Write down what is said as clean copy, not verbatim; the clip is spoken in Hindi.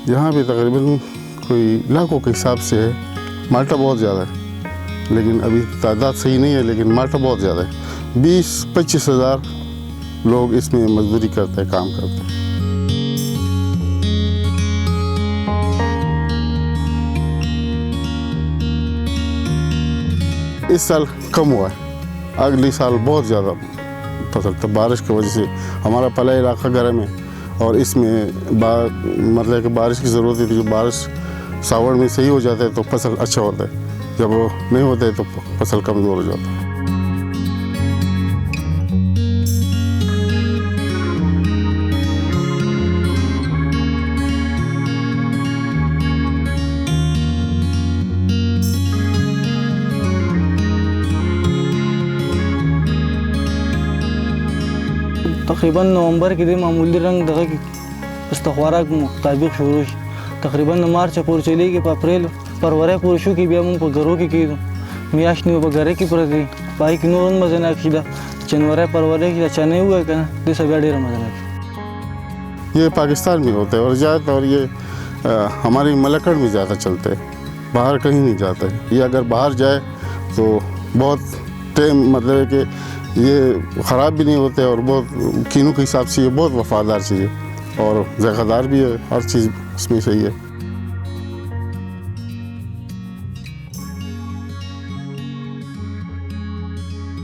यहाँ भी तकरीबन कोई लाखों के हिसाब से है। माल्टा बहुत ज़्यादा है, लेकिन अभी तादाद सही नहीं है, लेकिन माल्टा बहुत ज़्यादा है। 20-25 हज़ार लोग इसमें मजदूरी करते हैं, काम करते हैं। इस साल कम हुआ है, अगले साल बहुत ज़्यादा फसल था। बारिश की वजह से हमारा पला इलाका गर्म है और इसमें मतलब कि बारिश की ज़रूरत है। जो बारिश सावन में सही हो जाता है तो फसल अच्छा होता है, जब वो नहीं होता है तो फसल कमज़ोर हो जाता है। तकरीबन नवंबर के दिन मामूली रंग दगा की इस्तखबारा के मुताबिक शुरू तकरीबन मार्च पूरी चलेगी अप्रैल फरवरी पूरी शू की बिया मुझ घरों की मियाश नहीं घरे की प्रति पाई की नूरन मजना की जनवरी फरवरी की चने हुआ कहना देश बेड़े मजना की। ये पाकिस्तान में होता है और ज़्यादातर ये हमारी मलकड़ में ज़्यादा चलते हैं, बाहर कहीं नहीं जाता है। ये अगर बाहर जाए तो बहुत टाइम मतलब है कि ये ख़राब भी नहीं होते और बहुत कीनों के हिसाब से ये बहुत वफ़ादार चीज़ है और ज़िम्मेदार भी है, हर चीज़ इसमें सही है।